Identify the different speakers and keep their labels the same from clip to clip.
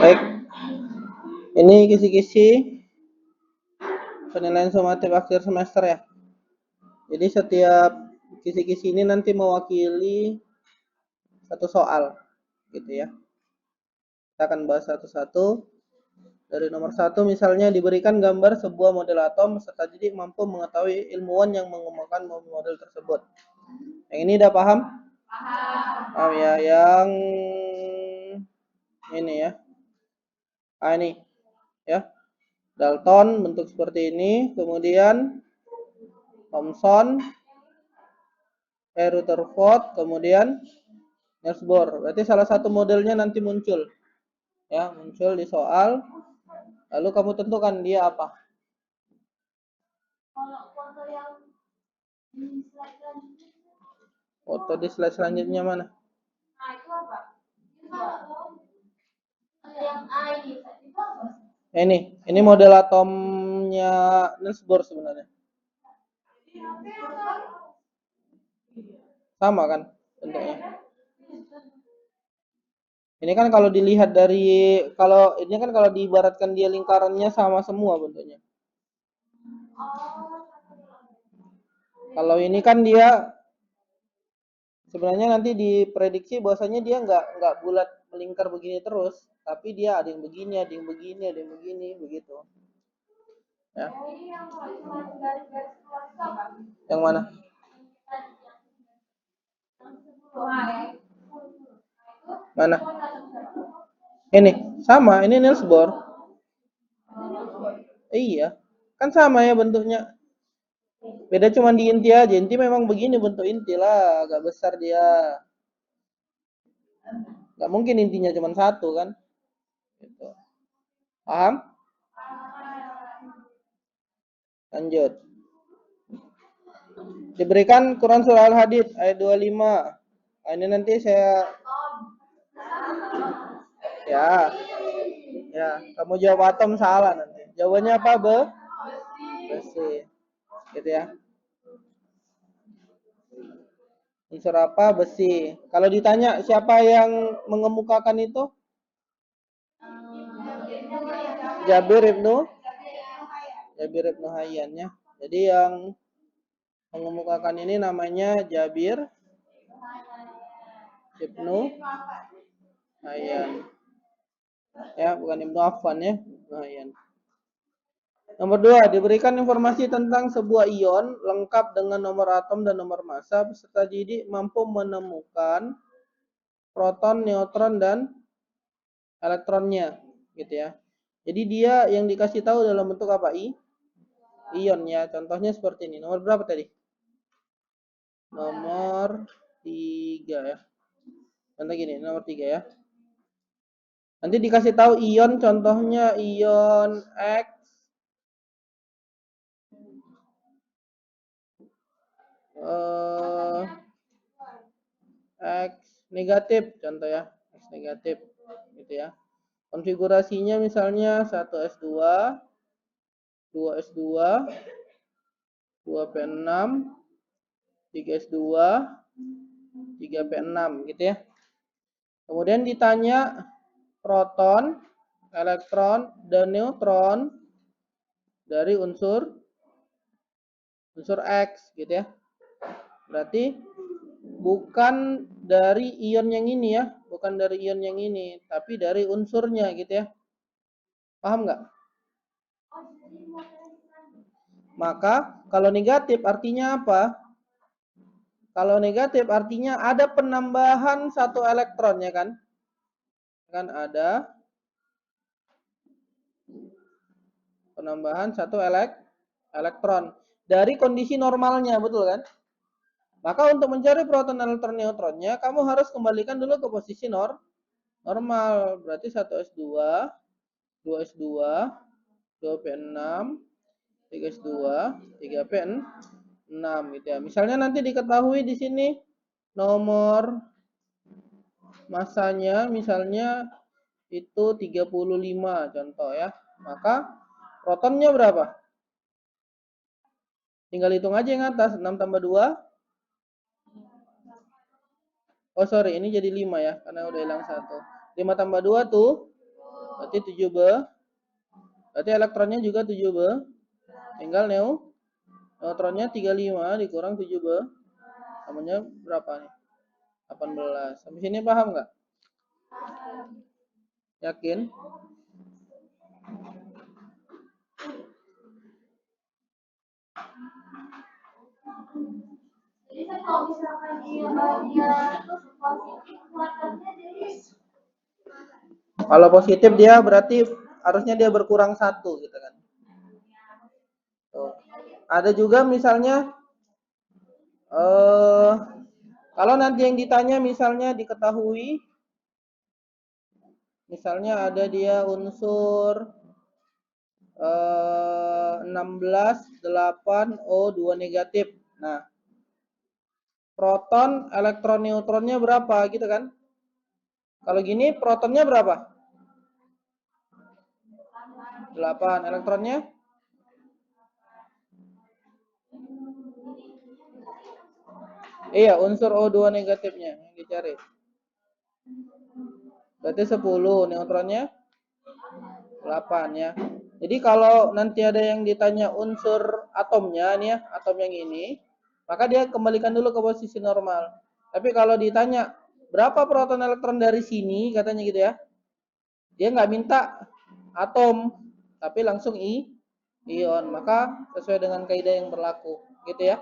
Speaker 1: Baik, ini kisi-kisi penilaian sumatif akhir semester ya. Jadi setiap kisi-kisi ini nanti mewakili satu soal, gitu ya. Kita akan bahas satu-satu. Dari nomor 1 misalnya diberikan gambar sebuah model atom serta jadi mampu mengetahui ilmuwan yang mengembangkan model tersebut. Yang ini udah paham? Paham ya. Yang ini ya. Ini ya. Dalton bentuk seperti ini, kemudian Thomson, Rutherford, kemudian Niels Bohr. Berarti salah satu modelnya nanti muncul. Ya, muncul di soal. Lalu kamu tentukan dia apa. Foto di slide selanjutnya mana? Ini model atomnya Niels Bohr sebenarnya. Sama kan bentuknya. Ini kan kalau dilihat dari ini kan kalau diibaratkan dia lingkarannya sama semua bentuknya. Kalau ini kan dia sebenarnya nanti diprediksi bahwasanya dia nggak bulat melingkar begini terus, tapi dia ada yang begini, ada yang begini, ada yang begini, begitu. Ya. Yang mana? Mana? Ini sama, ini Niels Bohr. Iya, kan sama ya bentuknya. Beda cuma di inti aja. Inti memang begini bentuk inti lah, agak besar dia. Nggak mungkin intinya cuma satu kan? Gitu. Paham? Lanjut. Diberikan Quran surah Al-Hadid ayat 25. Nah, ini nanti saya ya. Ya, kamu jawab atom salah nanti. Jawabannya apa, Besi. Gitu ya. Unsur apa? Besi. Kalau ditanya siapa yang mengemukakan itu? Jabir Ibnu Hayyan ya. Jadi yang mengemukakan ini namanya Jabir Ibnu Hayyan. Ya, bukan Ibnu Affan ya, Ibnu Hayyan. Nomor 2, diberikan informasi tentang sebuah ion lengkap dengan nomor atom dan nomor massa beserta jadi mampu menemukan proton, neutron dan elektronnya, gitu ya. Jadi dia yang dikasih tahu dalam bentuk apa? Ion ya. Contohnya seperti ini. Nomor berapa tadi? Nomor 3 ya. Contoh gini, nomor 3 ya. Nanti dikasih tahu ion, contohnya ion X, X negatif, contoh ya, X negatif, gitu ya. Konfigurasinya misalnya 1s2, 2s2, 2p6, 3s2, 3p6, gitu ya. Kemudian ditanya proton, elektron, dan neutron dari unsur X, gitu ya. Berarti bukan dari ion yang ini ya, bukan dari ion yang ini, tapi dari unsurnya, gitu ya. Paham nggak? Maka kalau negatif artinya apa? Kalau negatif artinya ada penambahan satu elektron ya kan? Kan ada penambahan satu elektron dari kondisi normalnya, betul kan? Maka untuk mencari proton, elektron, neutronnya, kamu harus kembalikan dulu ke posisi normal. Berarti 1s2, 2s2, 2p6, 3s2, 3p6 gitu ya. Misalnya nanti diketahui di sini nomor masanya misalnya itu 35 contoh ya. Maka protonnya berapa? Tinggal hitung aja yang atas, 6 tambah 2. Oh sorry, ini jadi 5 ya, karena udah hilang 1. 5 tambah 2 tuh Berarti 7B. Berarti elektronnya juga 7B. Tinggal neutronnya 35 dikurang 7B. Namanya berapa nih? 18. Sampai sini paham nggak? Yakin? Kalau positif dia berarti harusnya dia berkurang 1 gitu kan. Tuh. Ada juga misalnya kalau nanti yang ditanya misalnya diketahui misalnya ada dia unsur 16 8 O2 negatif. Nah, proton, elektron, neutronnya berapa gitu kan? Kalau gini protonnya berapa? 8. Elektronnya? Iya, unsur O2 negatifnya yang dicari. Berarti 10. Neutronnya 8 ya. Jadi kalau nanti ada yang ditanya unsur atomnya nih ya, atom yang ini, maka dia kembalikan dulu ke posisi normal. Tapi kalau ditanya berapa proton elektron dari sini katanya gitu ya, dia nggak minta atom, tapi langsung ion. Maka sesuai dengan kaidah yang berlaku, gitu ya.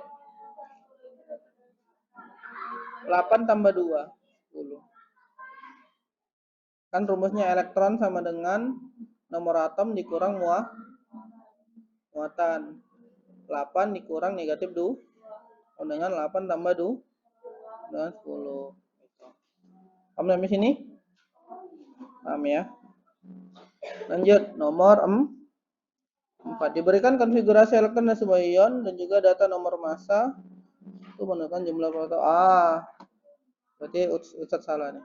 Speaker 1: 8 tambah 2, 10. Kan rumusnya elektron sama dengan nomor atom dikurang muatan. 8 dikurang negatif 2 dengan 8 tambah 2 dengan 10. Paham sampai sini? Paham ya? Lanjut, nomor 4. Diberikan konfigurasi elektron dan sebuah ion dan juga data nomor massa. Itu menentukan jumlah proton. Berarti Ustadz salah nih.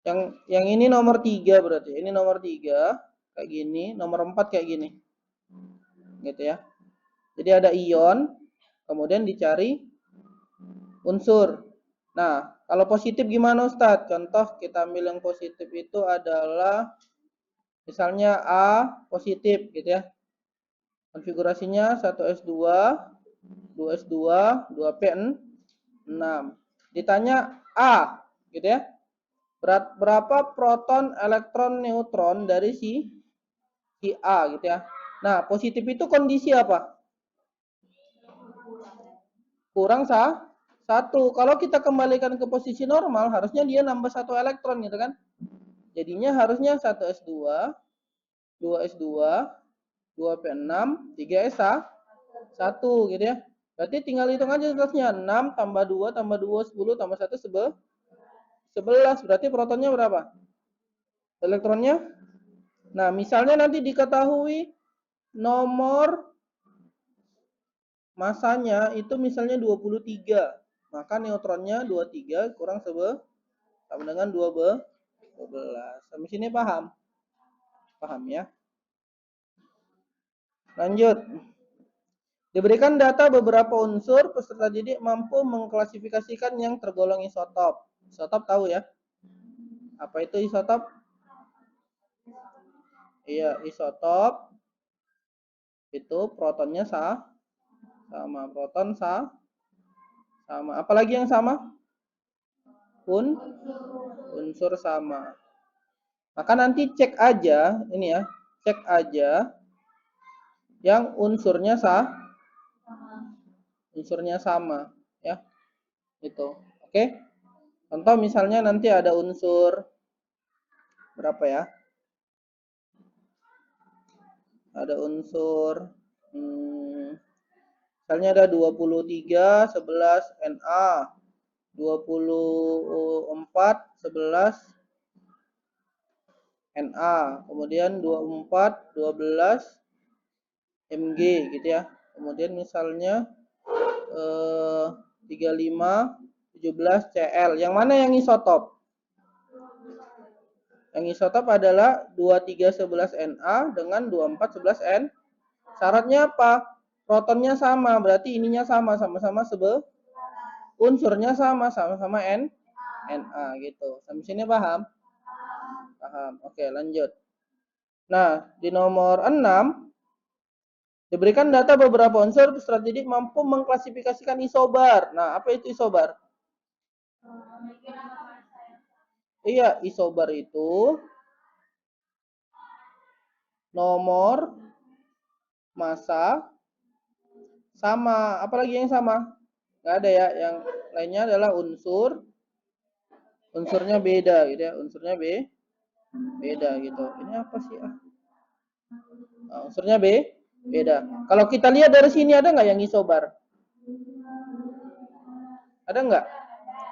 Speaker 1: Yang ini nomor 3 berarti. Ini nomor 3 kayak gini, nomor 4 kayak gini. Gitu ya. Jadi ada ion, kemudian dicari unsur. Nah, kalau positif gimana Ustadz? Contoh kita ambil yang positif itu adalah misalnya A positif gitu ya. Konfigurasinya 1s2, 2s2, 2p6. Ditanya A gitu ya. Berapa proton, elektron, neutron dari si A gitu ya. Nah, positif itu kondisi apa? Kurang 1. Kalau kita kembalikan ke posisi normal, harusnya dia nambah 1 elektron gitu kan. Jadinya harusnya 1s2, 2s2, 2p6, 3s1 gitu ya. Berarti tinggal hitung aja seterusnya. 6 tambah 2 tambah 2, 10 tambah 1, 11. Berarti protonnya berapa? Elektronnya? Nah, misalnya nanti diketahui nomor masanya itu misalnya 23. Maka neutronnya 23 kurang sama dengan 12. Sampai sini paham? Paham ya? Lanjut. Diberikan data beberapa unsur, peserta didik mampu mengklasifikasikan yang tergolong isotop. Isotop tahu ya? Apa itu isotop? Iya, isotop itu protonnya sama, proton sama. Apalagi yang sama? Unsur sama. Maka nanti cek aja, ini ya, cek aja yang unsurnya sama, ya, itu. Oke? Contoh misalnya nanti ada unsur berapa ya? Ada unsur misalnya ada 23, 11 Na, 24, 11 Na, kemudian 24, 12 Mg gitu ya. Kemudian misalnya 35, 17 Cl. Yang mana yang isotop? Yang isotop adalah 23, 11 Na dengan 24, 11 N. Syaratnya apa? Protonnya sama, berarti ininya sama-sama unsurnya sama-sama Na gitu. Sampai sini paham? Paham. Oke, lanjut. Nah, di nomor 6 diberikan data beberapa unsur peserta didik mampu mengklasifikasikan isobar. Nah, apa itu isobar? Iya, isobar itu nomor, massa, sama. Apalagi yang sama? Nggak ada ya. Yang lainnya adalah unsurnya beda gitu ya. Unsurnya beda gitu. Ini apa sih? Nah, unsurnya beda. Kalau kita lihat dari sini ada nggak yang isobar? Ada nggak?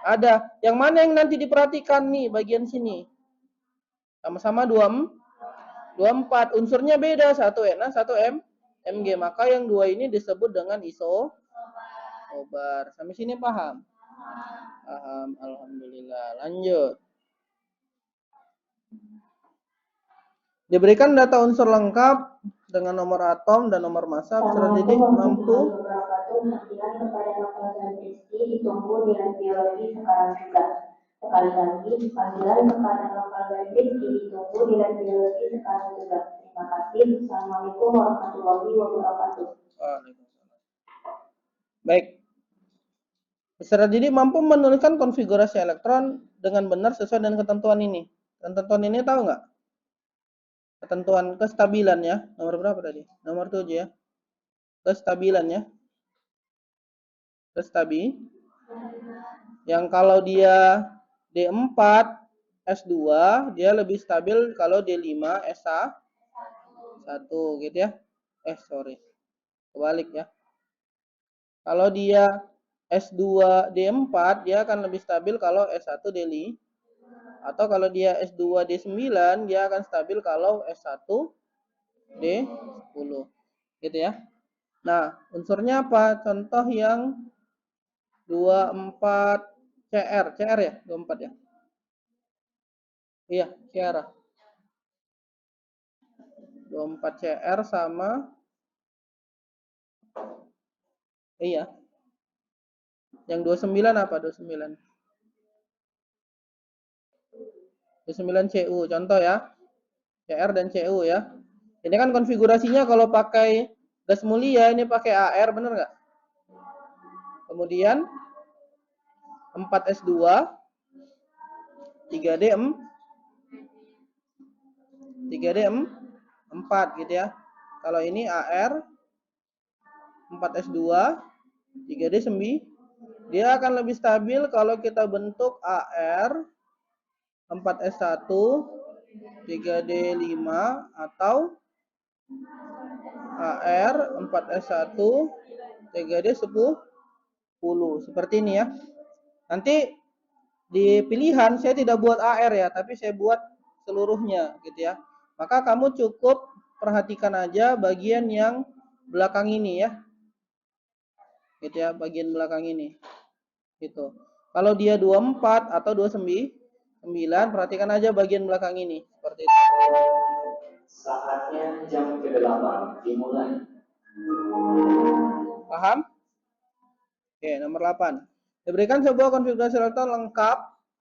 Speaker 1: Ada. Yang mana yang nanti diperhatikan nih bagian sini? Sama-sama 24. Unsurnya beda, satu Na, satu Mg. Maka yang dua ini disebut dengan isobar. Sampai sini paham? Paham. Alhamdulillah. Lanjut. Diberikan data unsur lengkap dengan nomor atom dan nomor massa, peserta didik mampu
Speaker 2: ditunggu nilai biologi sekarang juga. Sekali lagi, panggilan kepada lokal basic ditunggu nilai biologi sekarang juga. Terima kasih. Assalamualaikum warahmatullahi wabarakatuh.
Speaker 1: Baik. Peserta didik mampu menuliskan konfigurasi elektron dengan benar sesuai dengan ketentuan ini. Ketentuan ini tahu nggak? Ketentuan kestabilan ya. Nomor berapa tadi? Nomor 7 ya. Kestabilan ya. Yang kalau dia D4 S2 dia lebih stabil kalau D5 S1 gitu ya. Sorry. Kebalik ya. Kalau dia S2 D4 dia akan lebih stabil kalau S1 D5. Atau kalau dia S2 D9 dia akan stabil kalau S1 D10. Gitu ya. Nah, unsurnya apa? Contoh yang 24 CR ya, 24 ya. Iya, CR. 24 CR sama iya. Yang 29 apa? 29. 29 CU contoh ya. CR dan CU ya. Ini kan konfigurasinya kalau pakai gas mulia ini pakai AR bener nggak? Kemudian 4S2 3D 4 gitu ya. Kalau ini AR 4S2 3D 9 dia akan lebih stabil kalau kita bentuk AR 4S1 3D5 atau AR 4S1 3D10 seperti ini ya. Nanti di pilihan saya tidak buat AR ya, tapi saya buat seluruhnya gitu ya. Maka kamu cukup perhatikan aja bagian yang belakang ini ya. Gitu ya, bagian belakang ini. Gitu. Kalau dia 24 atau 29, perhatikan aja bagian belakang ini seperti itu.
Speaker 2: Saatnya jam ke-8 dimulai.
Speaker 1: Paham? Oke, nomor 8. Diberikan sebuah konfigurasi elektron lengkap,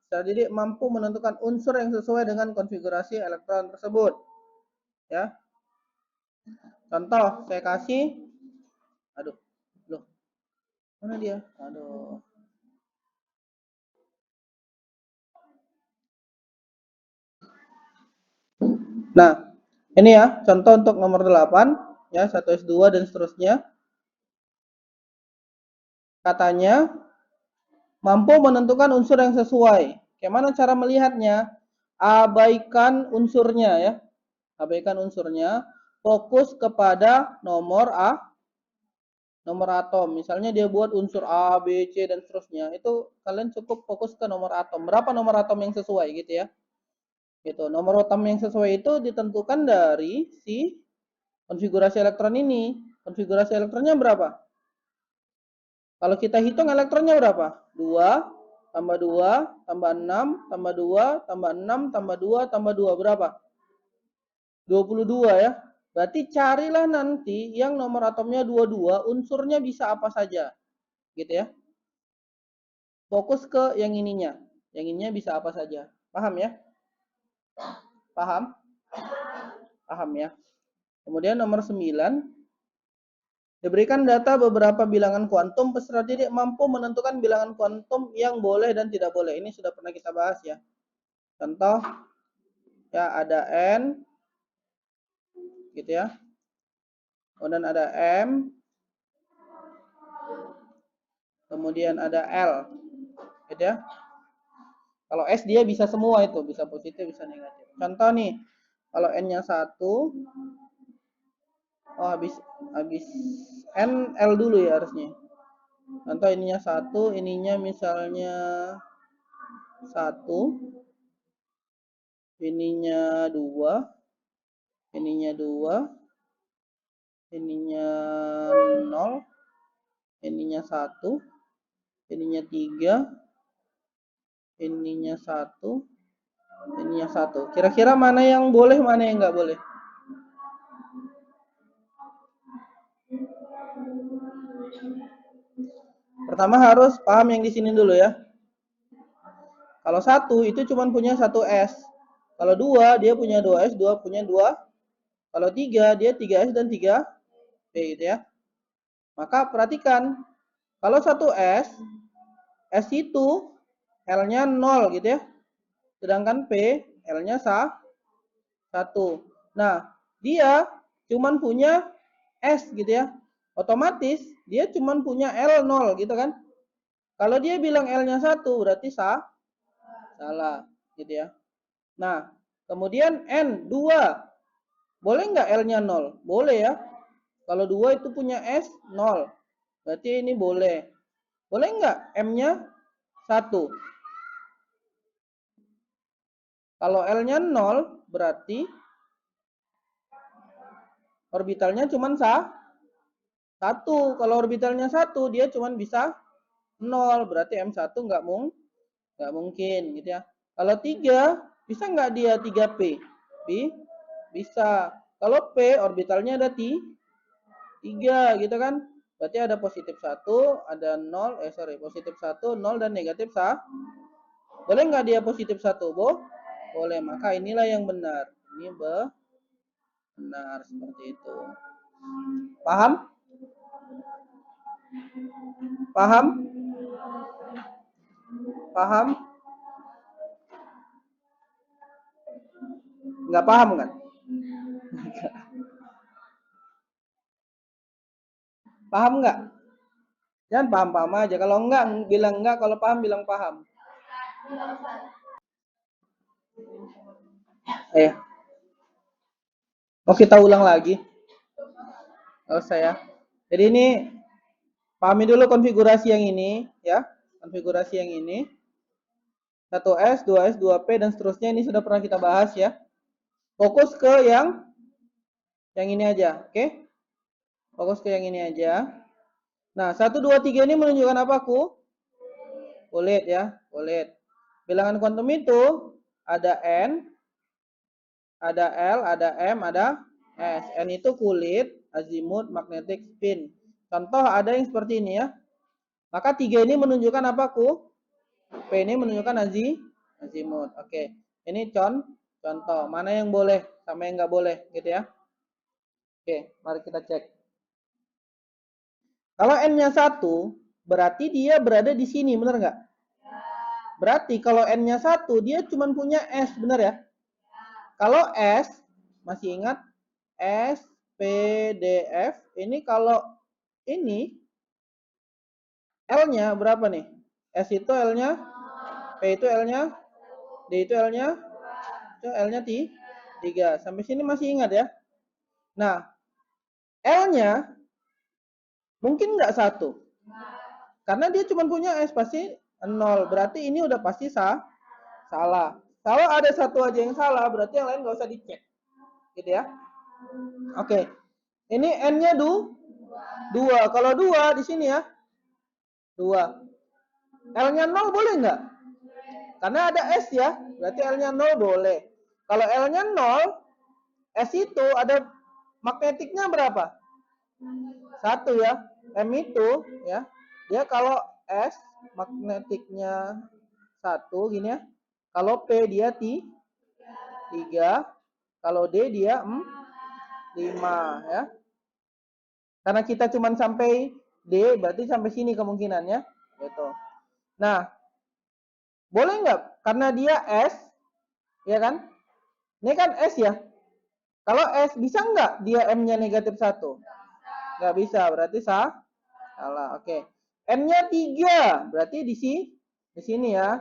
Speaker 1: secara didik mampu menentukan unsur yang sesuai dengan konfigurasi elektron tersebut. Ya. Contoh, saya kasih, aduh, loh, mana dia? Aduh. Nah, ini ya, contoh untuk nomor 8, ya, 1S2 dan seterusnya. Katanya, mampu menentukan unsur yang sesuai. Bagaimana cara melihatnya? Abaikan unsurnya ya. Abaikan unsurnya, fokus kepada nomor atom. Misalnya dia buat unsur A, B, C dan seterusnya. Itu kalian cukup fokus ke nomor atom. Berapa nomor atom yang sesuai gitu ya? Gitu. Nomor atom yang sesuai itu ditentukan dari si konfigurasi elektron ini. Konfigurasi elektronnya berapa? Kalau kita hitung elektronnya berapa? 2 tambah 2 tambah 6 tambah 2 tambah 6 tambah 2 tambah 2 berapa? 22 ya. Berarti carilah nanti yang nomor atomnya 22, unsurnya bisa apa saja. Gitu ya. Fokus ke yang ininya. Yang ininya bisa apa saja. Paham ya? Paham? Paham ya? Kemudian nomor 9, diberikan data beberapa bilangan kuantum, peserta didik mampu menentukan bilangan kuantum yang boleh dan tidak boleh. Ini sudah pernah kita bahas ya. Contoh ya, ada N gitu ya. Kemudian ada M, kemudian ada L gitu ya. Kalau S dia bisa semua itu, bisa positif, bisa negatif. Contoh nih, kalau N-nya 1, oh habis N, L dulu ya harusnya. Contoh ininya 1, ininya misalnya 1, ininya 2, ininya 2, ininya 0, ininya 1, ininya 3, ininya 1, ininya 1. Kira-kira mana yang boleh, mana yang nggak boleh? Pertama harus paham yang di sini dulu ya. Kalau 1 itu cuma punya 1 S. Kalau 2 dia punya 2 S, 2 punya 2. Kalau 3 dia 3 S dan 3 P gitu ya. Maka perhatikan, kalau 1 S, S itu L-nya 0 gitu ya. Sedangkan P, L-nya 1. Nah, dia cuma punya S gitu ya. Otomatis dia cuma punya L 0 gitu kan. Kalau dia bilang L-nya 1 berarti salah gitu ya. Nah, kemudian N 2. Boleh nggak L-nya 0? Boleh ya. Kalau 2 itu punya S 0. Berarti ini boleh. Boleh nggak M-nya 1? Kalau L-nya 0 berarti orbitalnya cuma 1. Kalau orbitalnya 1 dia cuma bisa 0. Berarti M1 nggak mungkin gitu ya. Kalau 3 bisa nggak dia 3P? Bisa. Kalau P orbitalnya ada 3 gitu kan. Berarti ada positif 1, ada 0, positif 1, 0 dan negatif 1. Boleh nggak dia positif 1? Boleh. Maka inilah yang benar. Ini benar seperti itu. Paham? Paham? Paham? Nggak paham kan? Paham nggak? Jangan paham-paham aja. Kalau enggak, bilang enggak. Kalau paham, bilang paham. Eh, mau kita ulang lagi? Oh saya. Jadi ini pahami dulu konfigurasi yang ini, ya. Konfigurasi yang ini. 1S, 2S, 2P dan seterusnya ini sudah pernah kita bahas ya. Fokus ke yang ini aja, oke? Fokus ke yang ini aja. Nah, 1, 2, 3 ini menunjukkan apa, Ku? Kulit ya, kulit. Bilangan kuantum itu ada N, ada L, ada M, ada S. N itu kulit, azimut, magnetic, spin. Contoh ada yang seperti ini ya. Maka 3 ini menunjukkan apa, Ku? P ini menunjukkan azimut. Oke. Ini contoh. Mana yang boleh sama yang nggak boleh gitu ya. Oke, mari kita cek. Kalau N-nya 1, berarti dia berada di sini, benar nggak? Berarti kalau N-nya 1, dia cuma punya S, benar ya? Kalau S, masih ingat? S, P, D, F. Ini kalau ini, L-nya berapa nih? S itu L-nya, P itu L-nya, D itu L-nya, L-nya 3. Sampai sini masih ingat ya? Nah, L-nya mungkin nggak 1. Karena dia cuma punya S, pasti 0. Berarti ini udah pasti salah. Kalau ada satu aja yang salah, berarti yang lain nggak usah dicek. Gitu ya. Oke. Ini N-nya 2. Kalau 2 di sini ya. 2. L-nya 0 boleh nggak? Karena ada S ya. Berarti L-nya 0 boleh. Kalau L-nya 0, S itu ada magnetiknya berapa? 1 ya. M itu ya. Dia kalau S magnetiknya 1 gini ya. Kalau P dia 3. Kalau D dia 4. 5 ya. Karena kita cuma sampai D, berarti sampai sini kemungkinannya. Gitu. Nah, boleh nggak? Karena dia S, ya kan? Ini kan S ya. Kalau S, bisa nggak dia M-nya negatif 1? Nggak bisa, berarti salah. Oke. N-nya 3, berarti di sini ya.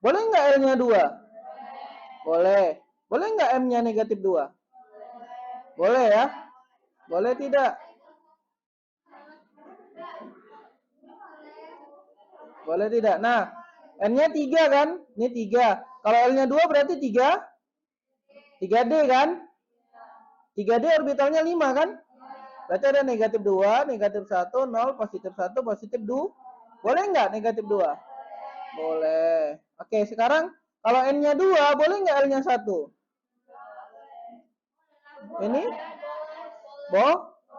Speaker 1: Boleh nggak L-nya 2? Boleh. Boleh nggak M-nya negatif 2? Boleh ya. Boleh tidak? Boleh tidak? Nah, N-nya 3 kan? Ini 3. Kalau L-nya 2 berarti 3D kan? 3D orbitalnya 5 kan? Berarti ada negatif 2, negatif 1, 0, positif 1, positif 2. Boleh nggak negatif 2? Boleh. Oke, sekarang kalau N-nya 2, boleh nggak L-nya 1? Ini?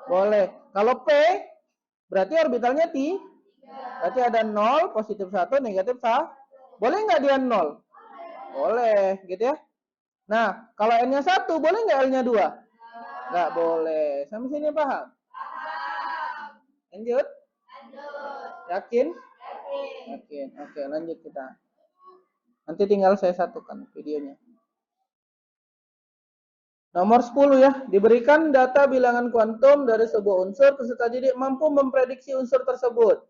Speaker 1: Boleh. Kalau P, berarti orbitalnya T. Berarti ada 0, positif 1, negatif 1. Boleh nggak dia 0? Boleh, gitu ya. Nah, kalau N-nya 1, boleh nggak L-nya 2? Nggak boleh. Sampai sini paham? Lanjut? Yakin? Yakin. Oke, lanjut kita. Nanti tinggal saya satukan videonya. Nomor 10 ya. Diberikan data bilangan kuantum dari sebuah unsur, peserta didik mampu memprediksi unsur tersebut.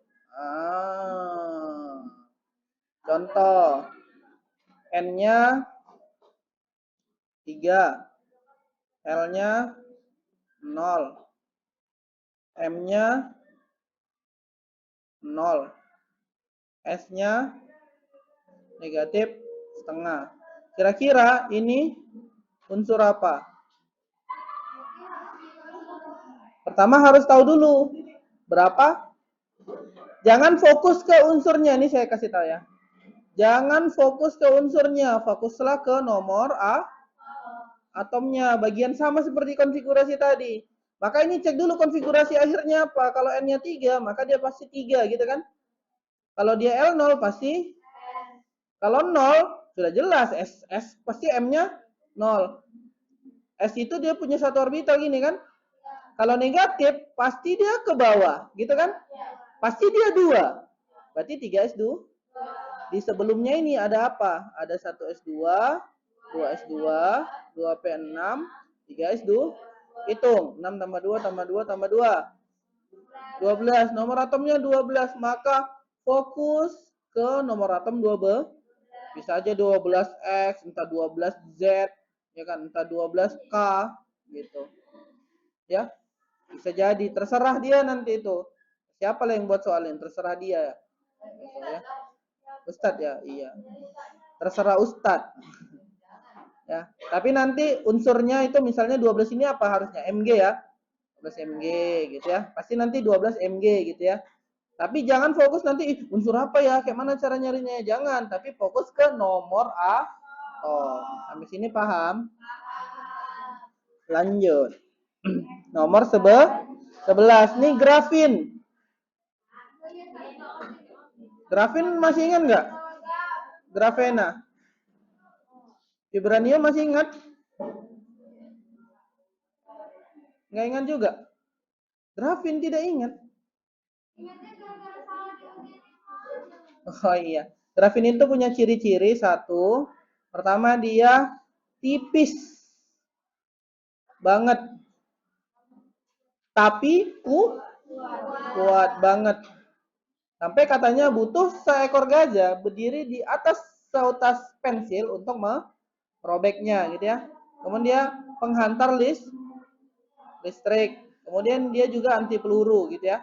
Speaker 1: Contoh. N-nya 3. L-nya 0. M-nya 0. S-nya negatif setengah. Kira-kira ini unsur apa? Pertama harus tahu dulu berapa. Jangan fokus ke unsurnya, ini saya kasih tahu ya. Jangan fokus ke unsurnya, fokuslah ke nomor atomnya. Bagian sama seperti konfigurasi tadi. Maka ini cek dulu konfigurasi akhirnya apa. Kalau N-nya 3, maka dia pasti 3 gitu kan. Kalau dia L0 pasti, kalau 0 sudah jelas S pasti M-nya 0. S itu dia punya satu orbital gini kan. Kalau negatif pasti dia ke bawah, gitu kan? Pasti dia 2. Berarti 3S2. Di sebelumnya ini ada apa? Ada 1S2, 2S2, 2P6, 3S2. Hitung, 6 tambah 2 tambah 2 tambah 2. 12. Nomor atomnya 12. Maka fokus ke nomor atom 12. Bisa aja 12X, entah 12Z, ya kan, entah 12K gitu. Ya. Bisa jadi, terserah dia nanti itu. Siapa yang buat soalnya? Terserah dia. Gitu, ya. Ustadz ya, iya. Terserah Ustadz. Ya, tapi nanti unsurnya itu misalnya 12 ini apa harusnya? MG ya. 12 MG gitu ya. Pasti nanti 12 MG gitu ya. Tapi jangan fokus nanti unsur apa ya? Kayak mana cara nyarinya? Jangan, tapi fokus ke nomor A. Oh, sampai sini paham? Lanjut. Nomor 11. Nih grafin. Grafin masih ingat nggak? Grafena. Vibranium masih ingat? Nggak ingat juga? Grafin tidak ingat. Oh iya. Grafin itu punya ciri-ciri satu. Pertama dia tipis banget. Tapi kuat banget. Sampai katanya butuh seekor gajah berdiri di atas seutas pensil untuk merobeknya gitu ya. Kemudian dia penghantar listrik. Kemudian dia juga anti peluru gitu ya.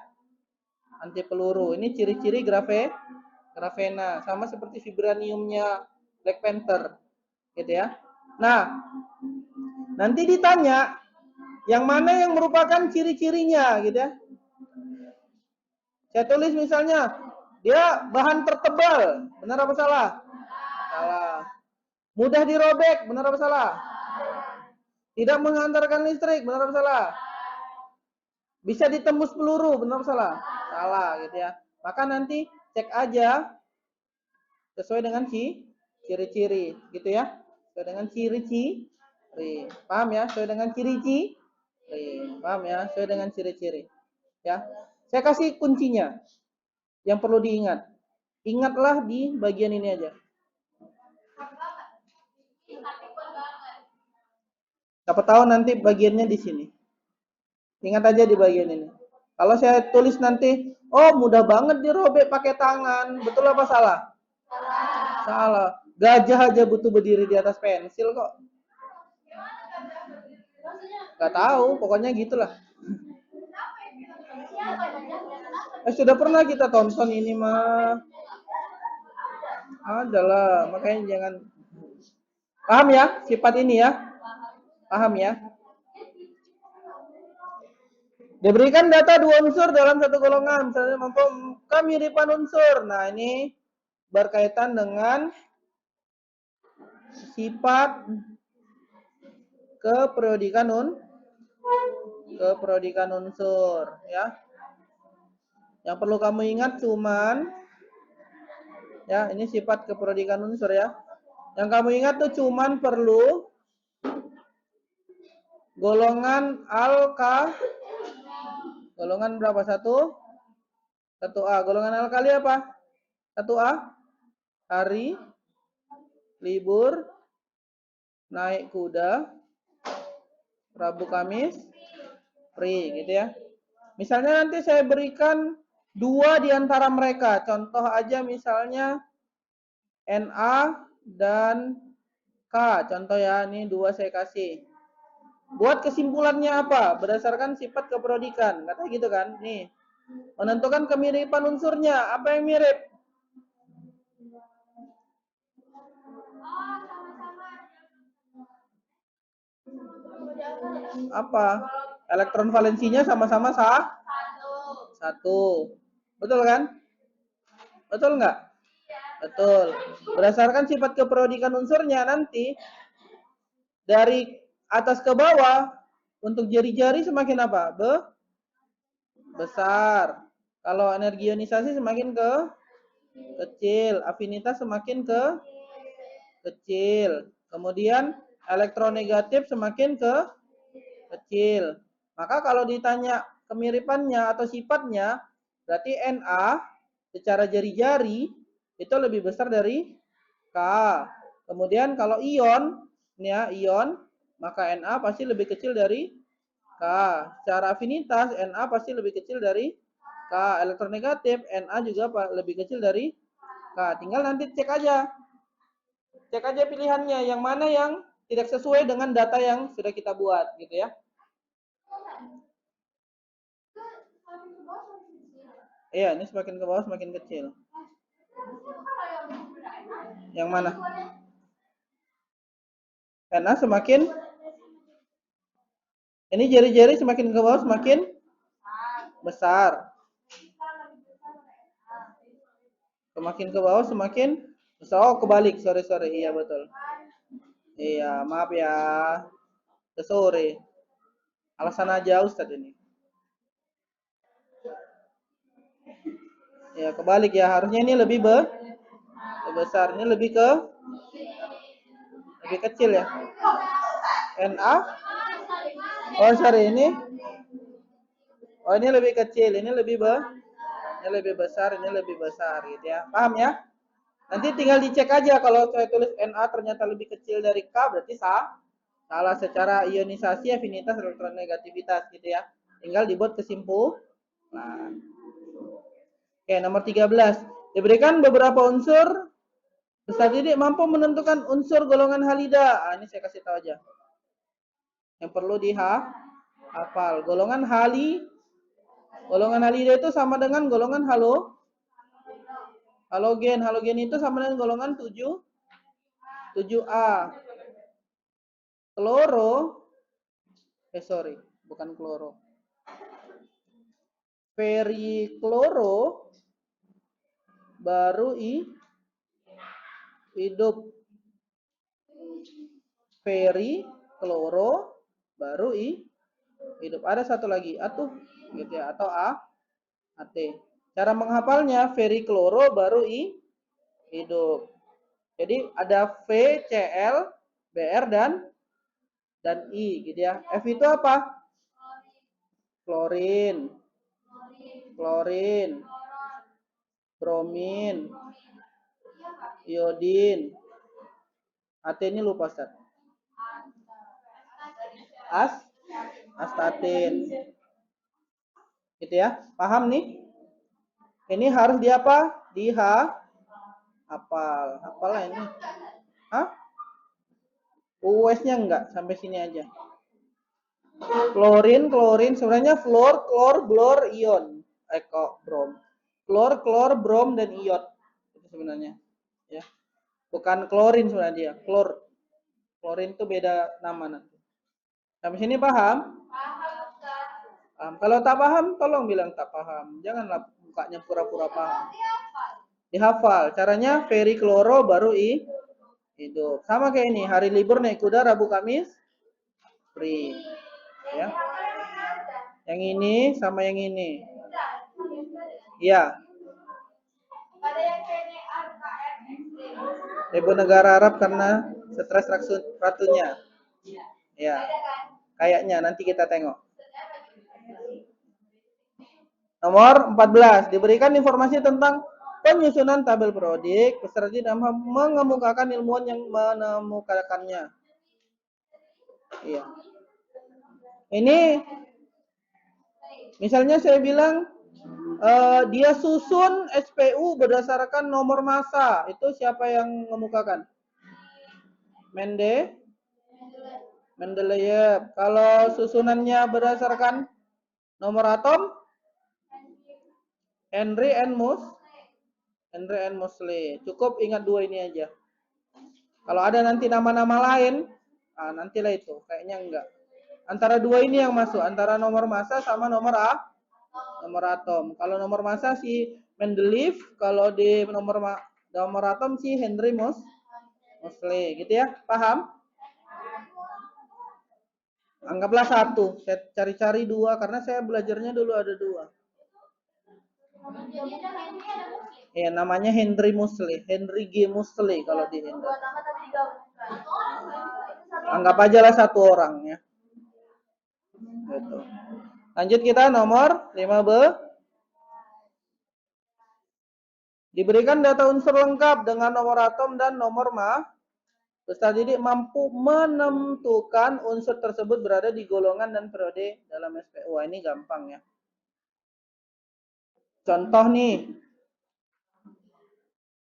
Speaker 1: Anti peluru. Ini ciri-ciri grafena sama seperti vibraniumnya Black Panther gitu ya. Nah, nanti ditanya yang mana yang merupakan ciri-cirinya gitu ya. Saya tulis misalnya dia bahan tertebal, benar apa salah? Salah. Mudah dirobek, benar apa salah? Tidak menghantarkan listrik, benar apa salah? Bisa ditembus peluru, benar apa salah? Salah gitu ya. Maka nanti cek aja sesuai dengan ciri-ciri gitu ya. Sesuai dengan ciri-ciri. Paham ya? Sesuai dengan ciri-ciri. Paham ya? Sesuai dengan ciri-ciri. Ya. Saya kasih kuncinya yang perlu diingat. Ingatlah di bagian ini aja. Siapa tahu nanti bagiannya di sini. Ingat aja di bagian ini. Kalau saya tulis nanti, oh mudah banget dirobek pakai tangan. Betul apa salah? Salah. Gajah aja butuh berdiri di atas pensil kok. Gak tahu, pokoknya gitulah. Sudah pernah kita tonton ini mah. Adalah, makanya jangan. Paham ya sifat ini ya? Paham ya? Diberikan data dua unsur dalam satu golongan, misalnya mampu kemiripan unsur. Nah, ini berkaitan dengan sifat keperiodikan unsur ya. Yang perlu kamu ingat cuman ya, ini sifat keperiodikan unsur ya. Yang kamu ingat tuh cuman perlu golongan alka. Golongan berapa? Satu A. Golongan alkali apa? 1A. Hari, libur, naik kuda, Rabu Kamis, free gitu ya. Misalnya nanti saya berikan dua di antara mereka. Contoh aja misalnya Na dan K. Contoh ya, ini dua saya kasih. Buat kesimpulannya apa? Berdasarkan sifat keperodikan. Katanya gitu kan? Nih. Menentukan kemiripan unsurnya. Apa yang mirip? Apa? Elektron valensinya sama-sama satu. Betul kan? Betul nggak? Betul. Berdasarkan sifat keperodikan unsurnya nanti dari atas ke bawah untuk jari-jari semakin apa? Besar. Kalau energi ionisasi semakin kecil, afinitas semakin kecil. Kemudian elektronegatif semakin kecil. Maka kalau ditanya kemiripannya atau sifatnya, berarti Na secara jari-jari itu lebih besar dari K. Kemudian kalau ion, ini ya, ion, maka Na pasti lebih kecil dari K. Secara afinitas, Na pasti lebih kecil dari K. Elektronegatif, Na juga lebih kecil dari K. Tinggal nanti cek aja. Cek aja pilihannya, yang mana yang tidak sesuai dengan data yang sudah kita buat, gitu ya. Iya, ini semakin ke bawah semakin kecil. Yang mana? Na semakin, ini jari-jari semakin ke bawah semakin besar. Semakin ke bawah semakin besar. Oh, kebalik. Sorry. Iya, betul. Iya, maaf ya. Sore. Alasan aja Ustadz ini. Ya, kebalik ya. Harusnya ini lebih besar. Ini lebih kecil ya. Na. Oh, sorry, ini. Oh, ini lebih kecil. Ini lebih besar, ini lebih besar gitu ya. Paham ya? Nanti tinggal dicek aja kalau saya tulis Na ternyata lebih kecil dari K, berarti salah secara ionisasi, afinitas, elektronegativitas gitu ya. Tinggal dibuat kesimpulan. Oke, nomor 13. Diberikan beberapa unsur. Ustaz Didik mampu menentukan unsur golongan halida. Ini saya kasih tahu aja. Yang perlu dihafal. Golongan halida itu sama dengan golongan halogen. Halogen itu sama dengan golongan 7A. Kloro, bukan kloro. Perikloro baru hidup. Perikloro baru hidup. Ada satu lagi, gitu ya, atau AT. Cara menghafalnya perikloro baru hidup. Jadi ada V, Cl, Br dan I gitu ya. F itu apa? klorin, klorin, bromin, iodin. AT ini lupa Ustaz. Astatin. Gitu ya. Paham nih? Ini harus di apa? Hafal. Hafal lah ini. Hah? US-nya enggak, sampai sini aja. Klorin, sebenarnya fluor, klor, blor, ion. Brom. Klor, brom dan iod. Itu sebenarnya. Ya. Bukan klorin sebenarnya dia, klor. Klorin itu beda nama nanti. Sampai sini paham? Paham. Kalau tak paham, tolong bilang tak paham. Janganlah mukanya pura-pura paham. Dihafal. Caranya perikloro baru hidup. Sama kayak ini. Hari libur naik kuda, Rabu Kamis free. Ya. Yang ini sama yang ini. Iya. Heboh negara Arab karena stres ratunya. Ya. Kayaknya nanti kita tengok. Nomor 14. Diberikan informasi tentang penyusunan tabel periodik beserta dalam mengemukakan ilmuwan yang menemukannya. Iya. Ini misalnya saya bilang dia susun SPU berdasarkan nomor massa. Itu siapa yang mengemukakan? Mendeleev. Kalau susunannya berdasarkan nomor atom? Henry and Moseley. Cukup ingat dua ini aja. Kalau ada nanti nama-nama lain, nantilah itu. Kayaknya enggak. Antara dua ini yang masuk, antara nomor massa sama nomor atom. Kalau nomor massa si Mendeleev, kalau di nomor atom si Henry Moseley, gitu ya. Paham? Anggaplah satu. Saya cari-cari dua karena saya belajarnya dulu ada dua. Ya, namanya Henry Moseley, Henry G. Moseley kalau di Hindu. Anggap aja lah satu orang ya. Gitu. Lanjut kita nomor 5B. Diberikan data unsur lengkap dengan nomor atom dan nomor peserta didik mampu menentukan unsur tersebut berada di golongan dan periode dalam SPU. Ini gampang ya. Contoh nih.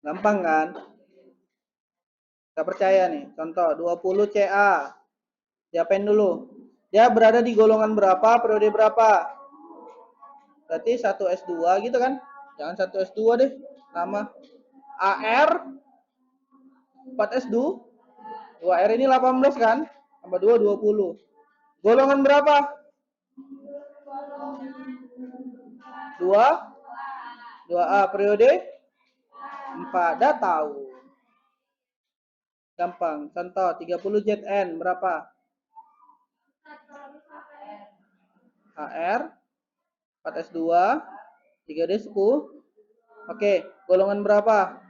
Speaker 1: Gampang kan? Gak percaya nih. Contoh 20 Ca. Diapain dulu? Dia berada di golongan berapa, periode berapa? Berarti 1S2 gitu kan? Jangan 1S2 deh. Nama AR 4S2. 2R ini 18 kan? Tambah 2, 20. Golongan berapa? 2A. Periode 4. Dah tahu. Gampang. Contoh 30 ZN berapa? HR 4S2 3D10. Oke, golongan berapa?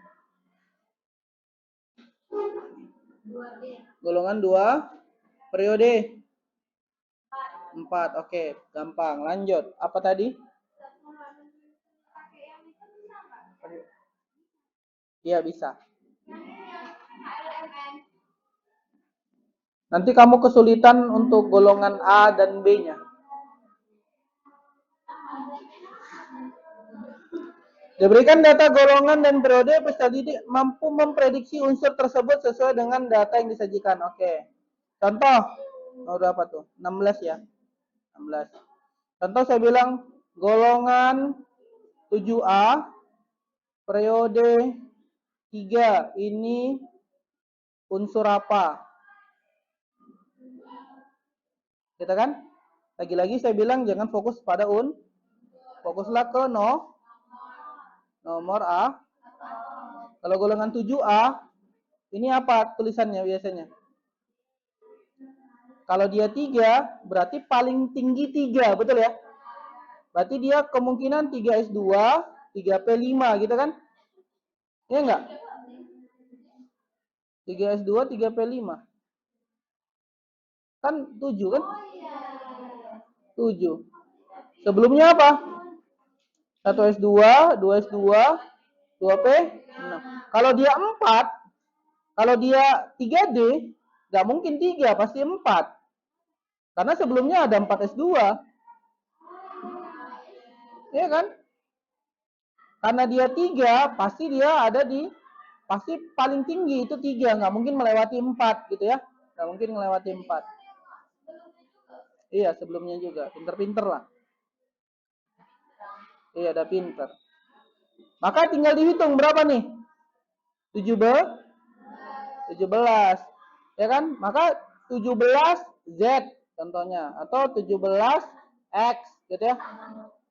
Speaker 1: Golongan 2. Periode 4. Oke, gampang. Lanjut. Apa tadi? Iya, bisa. Nanti kamu kesulitan untuk golongan A dan B-nya. Diberikan data golongan dan periode, peserta didik mampu memprediksi unsur tersebut sesuai dengan data yang disajikan. Oke. Contoh, berapa tuh? 16 ya. 16. Contoh saya bilang golongan 7A periode 3 ini unsur apa? Gitu kan? Lagi-lagi saya bilang jangan fokus pada fokuslah ke nomor A. Kalau golongan 7A, ini apa tulisannya biasanya? Kalau dia 3, berarti paling tinggi 3, betul ya? Berarti dia kemungkinan 3S2, 3P5 gitu kan? Iya enggak? 3S2, 3P5. Kan 7 kan? 7. Sebelumnya apa? 1S2, 2S2, 2P6. Kalau dia 4, kalau dia 3D, nggak mungkin 3, pasti 4. Karena sebelumnya ada 4S2. Iya kan? Karena dia 3, pasti dia ada di, pasti paling tinggi itu 3, nggak mungkin melewati 4 gitu ya. Nggak mungkin melewati 4. Iya, sebelumnya juga. Pinter-pinter lah. Iya, udah pinter. Maka tinggal dihitung berapa nih? 17. Ya kan? Maka 17Z contohnya. Atau 17X gitu ya.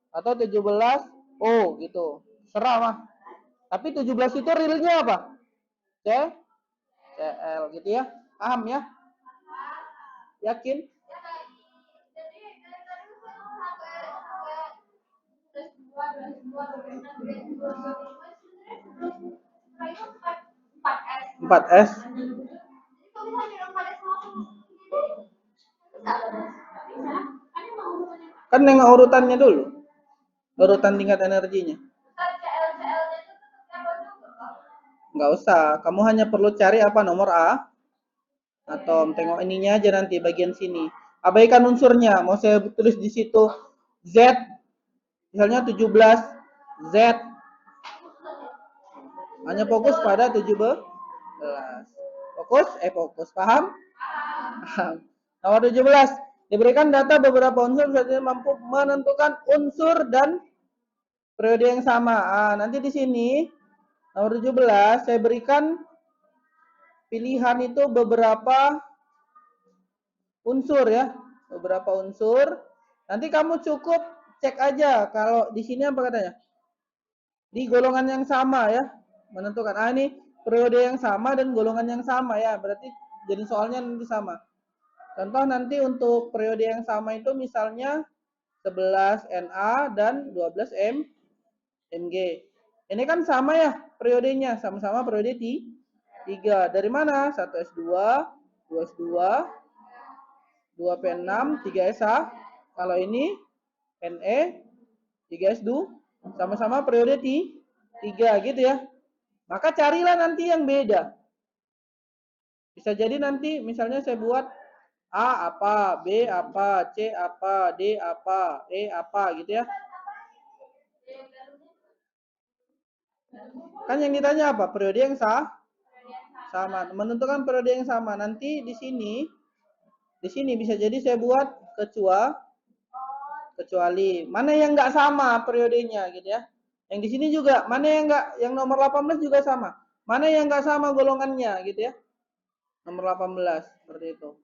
Speaker 1: Atau 17O gitu. Serah mah. Tapi 17 itu realnya apa? CL gitu ya. Paham ya? Yakin? Empat S. Kan nengok urutannya dulu. Urutan tingkat energinya. Nggak usah. Kamu hanya perlu cari apa nomor A. Atom. Tengok ininya aja nanti bagian sini. Abaikan unsurnya. Mau saya tulis di situ Z. Misalnya 17 Z. Hanya fokus pada 17. Fokus. Paham? Paham. Nomor 17. Diberikan data beberapa unsur saja mampu menentukan unsur dan periode yang sama. Nanti di sini nomor 17 saya berikan pilihan itu beberapa unsur ya. Beberapa unsur. Nanti kamu cukup cek aja kalau di sini apa katanya? Di golongan yang sama ya. Menentukan ini periode yang sama dan golongan yang sama ya. Berarti jadi soalnya nanti sama. Contoh nanti untuk periode yang sama itu misalnya 11 Na dan 12 Mg. Ini kan sama ya periodenya, sama-sama periode 3. Dari mana? 1S2, 2S2, 2P6, 3SA. Kalau ini Ne, 3S2, sama-sama periode 3 gitu ya. Maka carilah nanti yang beda. Bisa jadi nanti misalnya saya buat A apa, B apa, C apa, D apa, E apa gitu ya. Kan yang ditanya apa? Periode yang sama. Menentukan periode yang sama. Nanti di sini bisa jadi saya buat kecuali mana yang nggak sama periodenya gitu ya. Yang di sini juga mana yang nggak, yang nomor 18 juga sama. Mana yang nggak sama golongannya gitu ya. Nomor 18 seperti itu.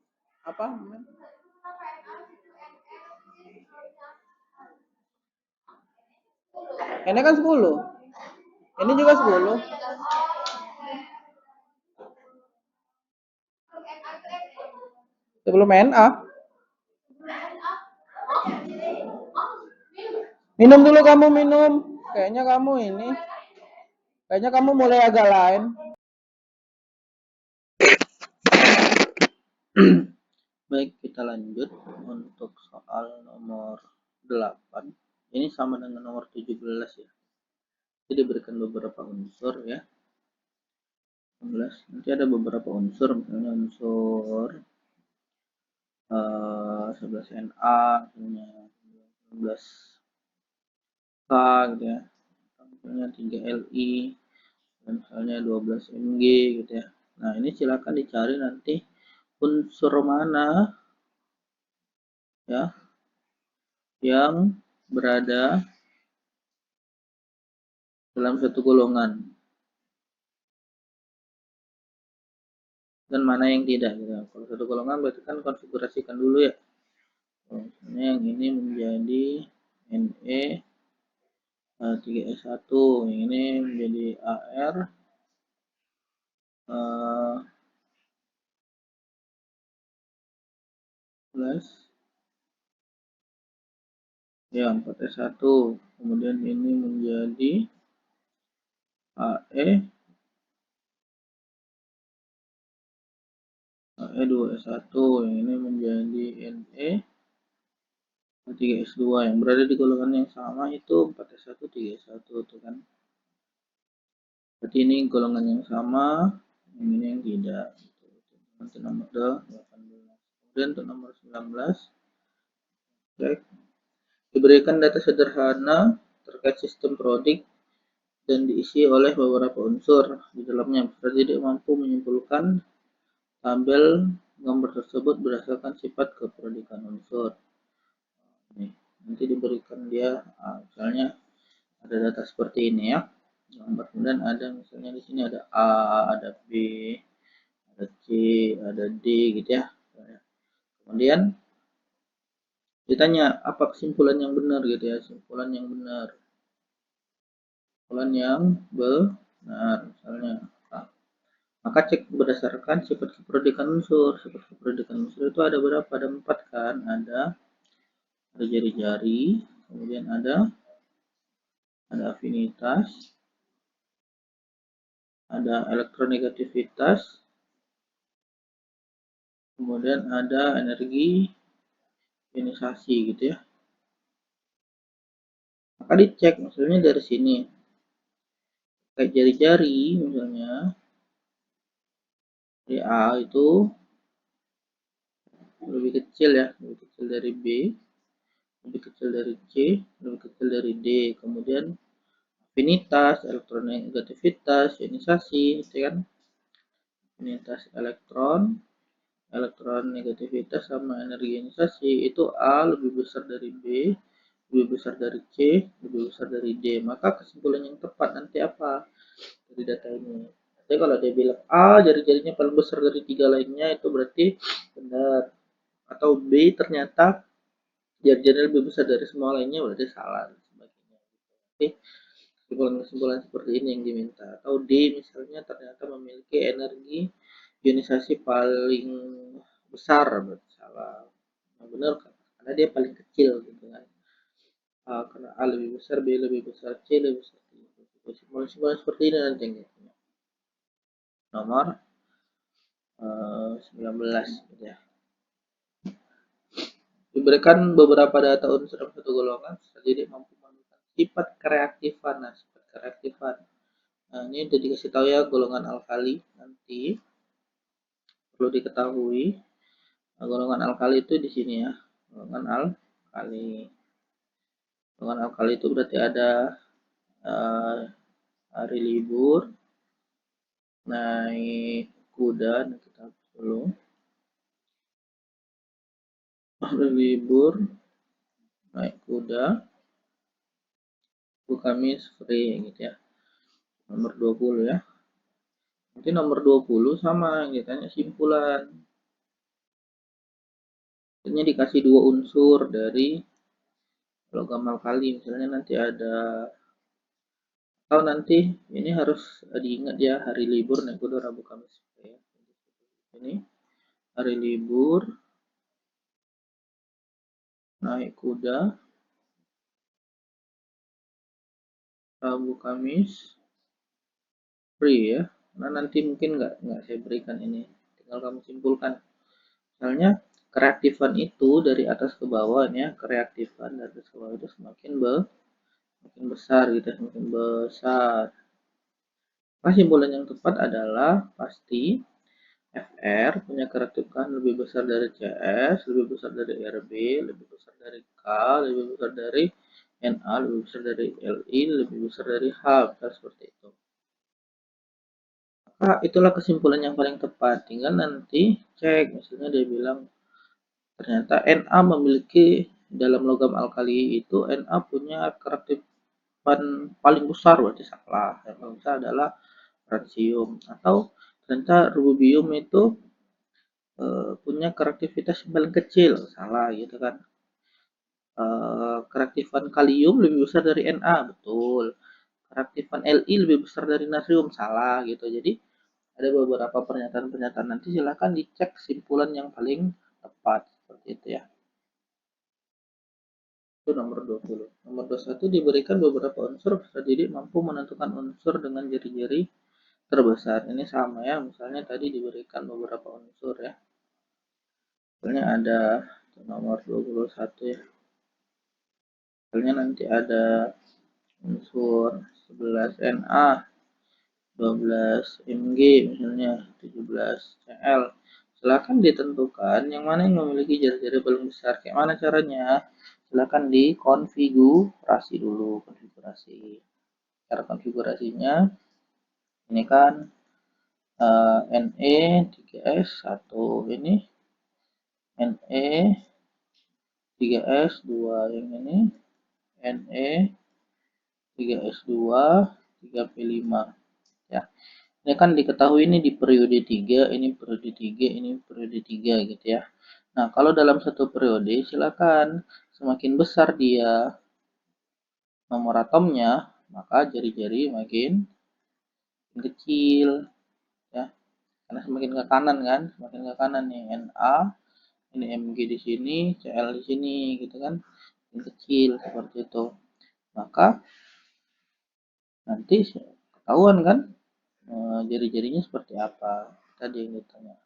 Speaker 1: Apa? Ini kan 10. Ini juga 10. Sebelum NA. Minum dulu kamu minum. Kayaknya kamu ini. Kayaknya kamu mulai agak lain. Baik, kita lanjut untuk soal nomor 8. Ini sama dengan nomor 17 ya. Jadi diberikan beberapa unsur ya. 16. Nanti ada beberapa unsur, misalnya unsur 11 Na, misalnya 19 K gitu ya. Misalnya 3 Li, dan misalnya 12 Mg gitu ya. Nah, ini silakan dicari nanti unsur mana ya yang berada dalam satu golongan dan mana yang tidak gitu. Kalau satu golongan berarti kan konfigurasikan dulu ya. Misalnya yang ini menjadi Ne 3S1, yang ini menjadi AR plus ya 4S1, kemudian ini menjadi AE 2S1, yang ini menjadi Ne 3S2 yang berada di golongan yang sama itu 4S1 3S1 tuh kan. Berarti ini golongan yang sama, yang ini yang tidak. Nanti nomor 18. Kemudian untuk nomor 19, cek. Diberikan data sederhana terkait sistem prodik dan diisi oleh beberapa unsur di dalamnya. Peserta didik mampu menyimpulkan tabel gambar tersebut berdasarkan sifat keprodikan unsur. Nih, nanti diberikan dia, misalnya ada data seperti ini ya, gambar. Kemudian ada misalnya di sini ada A, ada B, ada C, ada D gitu ya. Kemudian ditanya apa kesimpulan yang benar gitu ya, kesimpulan yang benar. Kesimpulan yang benar misalnya. Maka cek berdasarkan sifat keprodikan unsur. Sifat keprodikan unsur itu ada berapa? Ada 4 kan? Ada jari-jari, kemudian ada afinitas, ada elektronegativitas, kemudian ada energi ionisasi gitu ya. Maka dicek misalnya dari sini. Kayak jari-jari misalnya, dari A itu lebih kecil ya, lebih kecil dari B, lebih kecil dari C, lebih kecil dari D. Kemudian afinitas, elektronegativitas, ionisasi, itu kan afinitas elektron negativitas sama energi ionisasi itu A lebih besar dari B, lebih besar dari C, lebih besar dari D. Maka kesimpulan yang tepat nanti apa dari data ini? Jadi kalau dia bilang A jari-jarinya paling besar dari 3 lainnya itu berarti benar. Atau B ternyata jari-jarinya lebih besar dari semua lainnya berarti salah dan sebagainya. Oke. Kesimpulan-kesimpulan seperti ini yang diminta. Atau D misalnya ternyata memiliki energi ionisasi paling besar, berarti salah. Nah, benar kan? Karena dia paling kecil gitu kan. Karena A lebih besar, B lebih besar, C lebih besar. Kesimpulan seperti ini nanti yang gitu. Nomor 19 gitu ya. Diberikan beberapa data unsur dalam satu golongan, jadi mampu menentukan sifat kereaktifan. Nah, sifat kereaktifan. Nah, ini udah dikasih tahu ya golongan alkali nanti perlu diketahui. Nah, golongan alkali itu di sini ya, golongan alkali. Golongan alkali itu berarti ada hari libur, naik kuda. Nah, kita dulu hari libur, naik kuda, Kamis free gitu ya. Nomor 20 ya. Nanti nomor 20 sama yang ditanya simpulan. Ini dikasih 2 unsur dari logam alkali. Misalnya nanti ada, atau nanti ini harus diingat ya, hari libur naik kuda Rabu Kamis. Ini hari libur naik kuda Rabu Kamis free ya. Nah nanti mungkin nggak saya berikan ini, tinggal kamu simpulkan. Misalnya kereaktifan itu dari atas ke bawah ya, kereaktifan dari atas ke bawah itu semakin besar gitu, semakin besar. Kesimpulan yang tepat adalah pasti FR punya kereaktifan lebih besar dari CS, lebih besar dari RB, lebih besar dari K, lebih besar dari NA, lebih besar dari LI, lebih besar dari H, seperti itu. Maka itulah kesimpulan yang paling tepat. Tinggal nanti cek, misalnya dia bilang ternyata Na memiliki dalam logam alkali itu Na punya kereaktifan paling besar, berarti salah. Yang paling besar adalah francium. Atau ternyata rubidium itu punya kereaktivitas yang paling kecil, salah gitu kan. Kereaktifan kalium lebih besar dari Na, betul. Kereaktifan Li lebih besar dari natrium, salah gitu. Jadi ada beberapa pernyataan-pernyataan, nanti silahkan dicek kesimpulan yang paling tepat seperti itu ya. Itu nomor 20. Nomor 21 diberikan beberapa unsur, peserta didik mampu menentukan unsur dengan jari-jari terbesar. Ini sama ya, misalnya tadi diberikan beberapa unsur ya. Misalnya ada nomor 21 ya. misalnya nanti ada unsur 11 Na, 12 Mg, misalnya 17 Cl. Silakan ditentukan yang mana yang memiliki jari-jari paling besar. Kayak mana caranya? Silakan dikonfigurasi dulu. Konfigurasi. Cara konfigurasinya ini kan Ne3S1 ini, Ne3S2 yang ini, Ne3S2 3P5 ya. Ini kan diketahui ini di periode 3, ini periode 3, ini periode 3 gitu ya. Nah, kalau dalam satu periode silakan semakin besar dia nomor atomnya, maka jari-jari makin kecil ya. Karena semakin ke kanan kan, semakin ke kanan nih Na, ini Mg di sini, Cl di sini gitu kan. Makin kecil seperti itu. Maka nanti ketahuan kan jari-jarinya seperti apa. Tadi yang ditanya.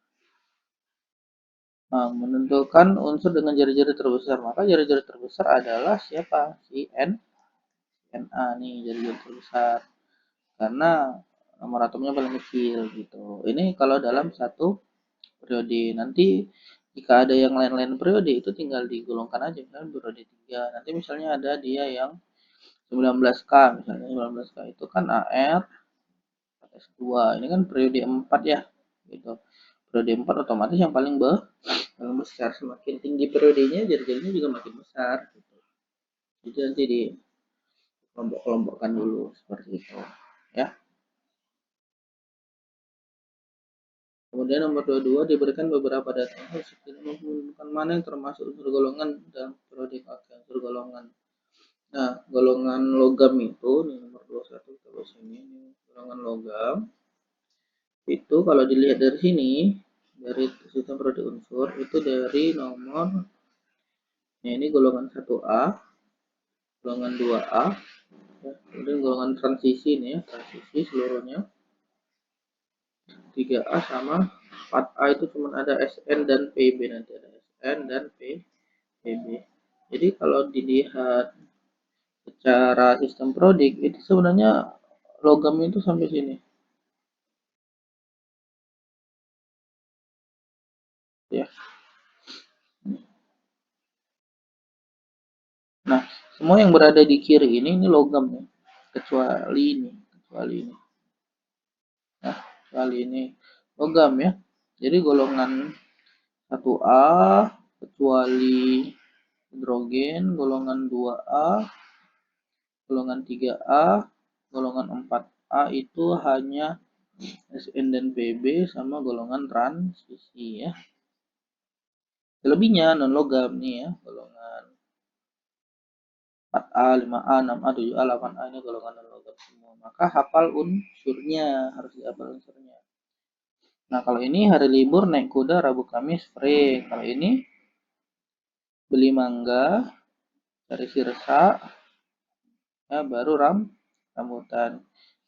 Speaker 1: Nah, menentukan unsur dengan jari-jari terbesar. Maka jari-jari terbesar adalah siapa? Si Na nih, jari-jari terbesar. Karena nomor atomnya paling kecil gitu. Ini kalau dalam satu periode. Nanti jika ada yang lain-lain periode itu tinggal digolongkan aja. Misalnya periode 3. Nanti misalnya ada dia yang 19K. Misalnya 19K itu kan AR S2. Ini kan periode 4 ya. Gitu. Periode 4 otomatis yang paling besar. Semakin tinggi periodenya jari-jarinya juga makin besar gitu. Jadi nanti di kelompok-kelompokkan dulu seperti itu ya. Kemudian nomor 22 diberikan beberapa data seperti menentukan mana yang termasuk unsur golongan dalam periode kakek unsur golongan. Nah, golongan logam itu nih, nomor 21 kita bahas ini golongan logam. Itu kalau dilihat dari sini dari sistem periode unsur itu dari nomor ini golongan 1A, golongan 2A, ya, kemudian golongan transisi nih ya, transisi seluruhnya 3A sama 4A itu cuma ada SN dan PB, nanti ada SN dan PB. Jadi kalau dilihat secara sistem prodik itu sebenarnya logam itu sampai sini ya. Nah, semua yang berada di kiri ini logam ya, kecuali ini nah, kecuali ini logam ya. Jadi golongan 1A kecuali hidrogen, golongan 2A, golongan 3A, golongan 4A itu hanya SN dan PB sama golongan transisi ya. Selebihnya non logam nih ya, golongan 4A, 5A, 6A, 7A, 8A ini golongan non logam semua. Maka hafal unsurnya, harus dihafal unsurnya. Nah, kalau ini hari libur naik kuda, Rabu Kamis free. Kalau ini beli mangga, cari sirsa, ya baru rambutan.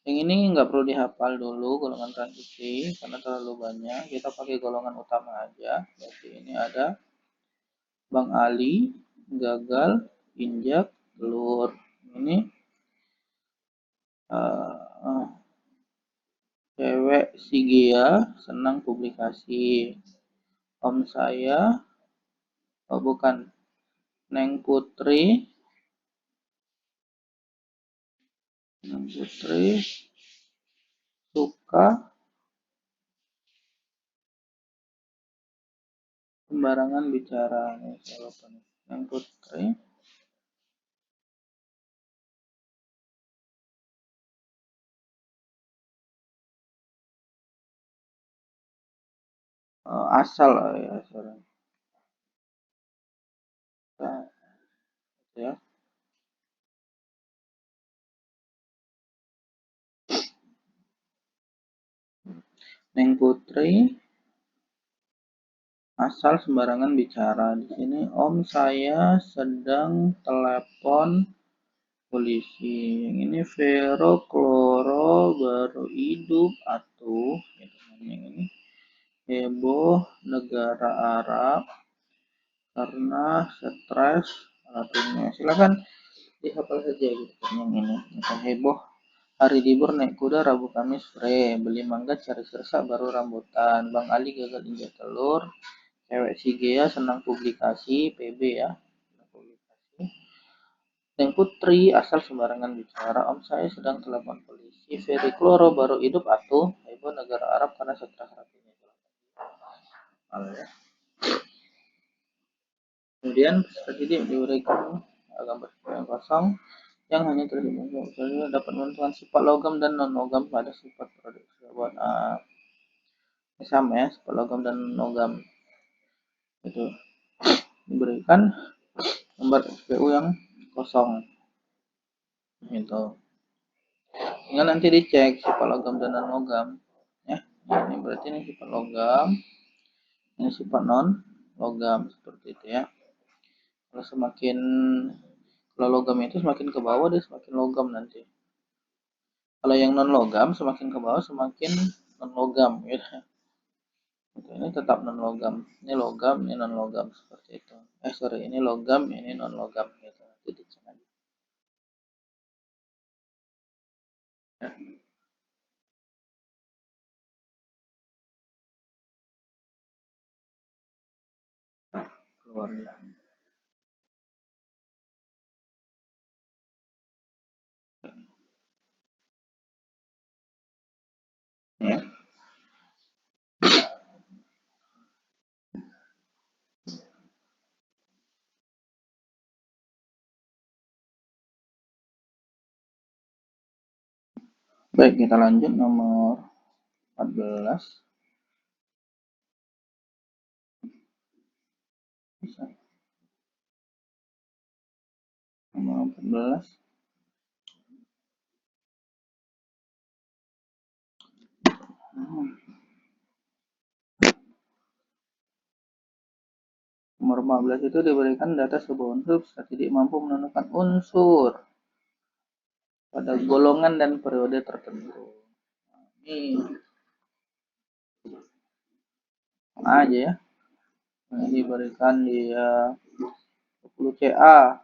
Speaker 1: Yang ini nggak perlu dihafal dulu golongan transisi karena terlalu banyak. Kita pakai golongan utama aja. Berarti ini ada Bang Ali, gagal, injak, telur. Ini cewek si Gia senang publikasi. Om saya, oh bukan, Neng Putri suka sembarangan bicara. Neng Putri asal ya, sorry. Nah, ya. Neng Putri asal sembarangan bicara. Di sini Om saya sedang telepon polisi. Yang ini Vero Kloro baru hidup atuh. Yang ini heboh negara Arab karena stres ratunya. Silakan dihafal saja gitu kan yang ini. Yang heboh, hari libur naik kuda, Rabu Kamis free, beli mangga cari sirsa baru rambutan, Bang Ali gagal injak telur, cewek si Gea senang publikasi, PB ya, publikasi. Neng Putri asal sembarangan bicara, om saya sedang telepon polisi, Ferry Kloro baru hidup atuh, heboh negara Arab karena stres rapinya. Ya. Kemudian tadi diberikan gambar yang kosong yang hanya terhubung dapat menentukan sifat logam dan non logam pada sifat produksi buat sama ya, sifat logam dan logam itu diberikan gambar SPU yang kosong itu. Tinggal nanti dicek sifat logam dan non logam ya. Ini berarti ini sifat logam, ini sifat non logam seperti itu ya. Kalau logam itu semakin ke bawah dia semakin logam nanti. Kalau yang non logam semakin ke bawah semakin non logam gitu. Ini tetap non logam. Ini logam, ini non logam seperti itu. Ini logam, ini non logam gitu. Nanti dicek aja. Ya. Nah, keluar ya. Ya. Baik, kita lanjut nomor 14. Bisa. Nomor 14. Nomor 15 itu diberikan data sebuah unsur tidak mampu menentukan unsur pada golongan dan periode tertentu. Ini aja ya. Ini diberikan dia 20 CA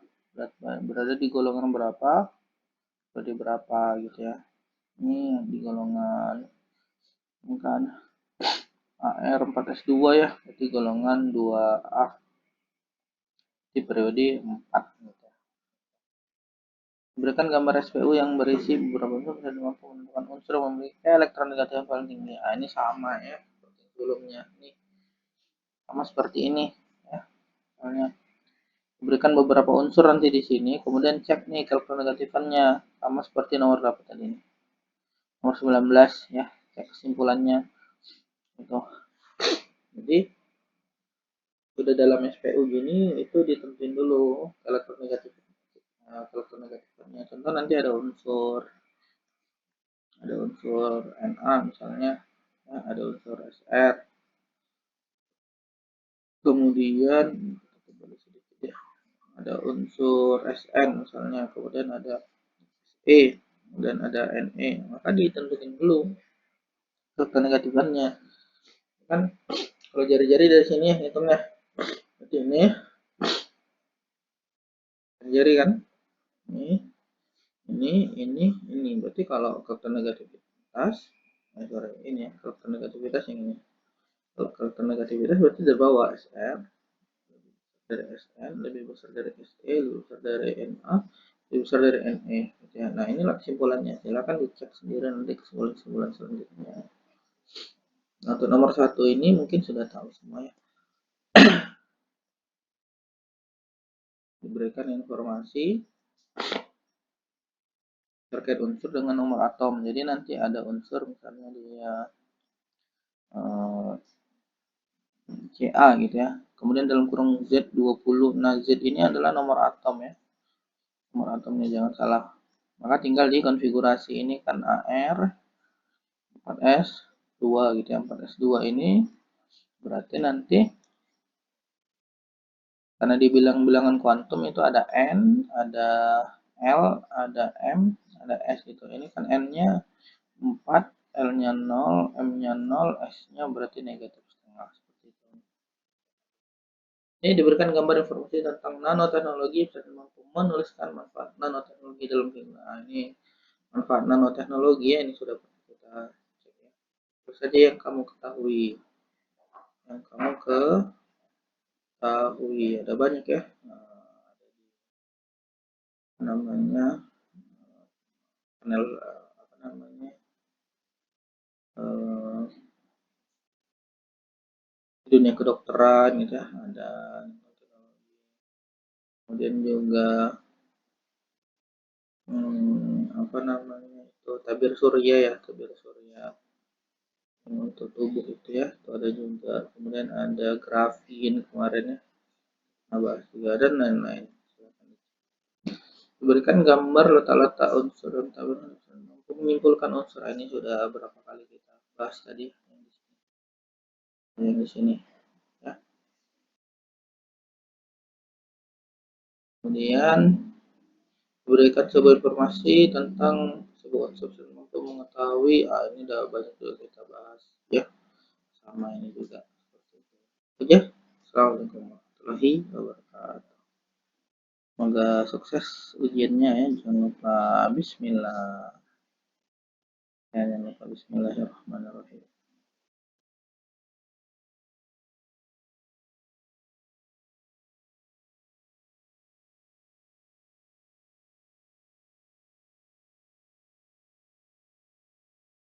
Speaker 1: berada di golongan berapa, periode berapa gitu ya. Ini di golongan kan AR 4S2 ya, berarti golongan 2A di periode 4 gitu. Berikan gambar SPU yang berisi beberapa unsur dan mampu menentukan unsur yang memiliki elektronegatif yang paling tinggi. Nah, ini sama ya seperti sebelumnya. Ini sama seperti ini ya. Soalnya berikan beberapa unsur nanti di sini, kemudian cek nih elektronegatifannya sama seperti nomor berapa tadi ini. Nomor 19 ya, cek kesimpulannya itu. Jadi sudah dalam SPU gini itu ditentuin dulu elektronegatifnya. Contoh nanti ada unsur Na misalnya ya, ada unsur Sr, kemudian ya, ada unsur Sn misalnya, kemudian ada E dan ada Ne, maka ditentukan dulu elektronegatifnya kan. Kalau jari-jari dari sini hitungnya seperti ini, jari kan ini berarti kalau faktor negativitas ini ya, faktor negativitas yang ini, kalau faktor negativitas berarti dari bawah Sr dari Sn lebih besar dari Se, lebih besar dari Na, lebih besar dari Ne gitu ya. Nah inilah kesimpulannya, silakan dicek sendiri nanti kesimpulan selanjutnya. Nah untuk nomor 1 ini mungkin sudah tahu semua ya. Diberikan informasi terkait unsur dengan nomor atom. Jadi nanti ada unsur misalnya dia Ca gitu ya. Kemudian dalam kurung Z20. Nah, Z ini adalah nomor atom ya. Nomor atomnya jangan salah. Maka tinggal dikonfigurasi ini kan AR 4S2 gitu ya. 4S2 ini berarti nanti karena di bilangan kuantum itu ada N, ada L, ada M, ada S gitu. Ini kan N-nya 4, L-nya 0, M-nya 0, S-nya berarti negatif setengah seperti itu. Ini diberikan gambar informasi tentang nanoteknologi dan mampu menuliskan manfaat nanoteknologi dalam kehidupan. Nah, ini manfaat nanoteknologi ya, ini sudah pernah kita cek ya. Terus saja yang kamu ketahui, ada banyak ya. Namanya panel apa namanya dunia kedokteran gitu ya, ada kemudian juga apa namanya itu tabir surya ya, tabir surya untuk tubuh itu ya, itu ada juga, kemudian ada grafin kemarin ya, bahas juga dan lain-lain. Diberikan gambar letak-letak unsur dan tabir untuk menyimpulkan unsur. Ini sudah berapa kali kita bahas tadi yang di sini ya. Kemudian diberikan sebuah informasi tentang sebuah unsur untuk mengetahui, ini udah banyak juga kita bahas ya, sama ini juga seperti itu aja. Assalamualaikum warahmatullahi wabarakatuh. Semoga sukses ujiannya ya, jangan lupa bismillah ya, jangan lupa bismillahirrahmanirrahim.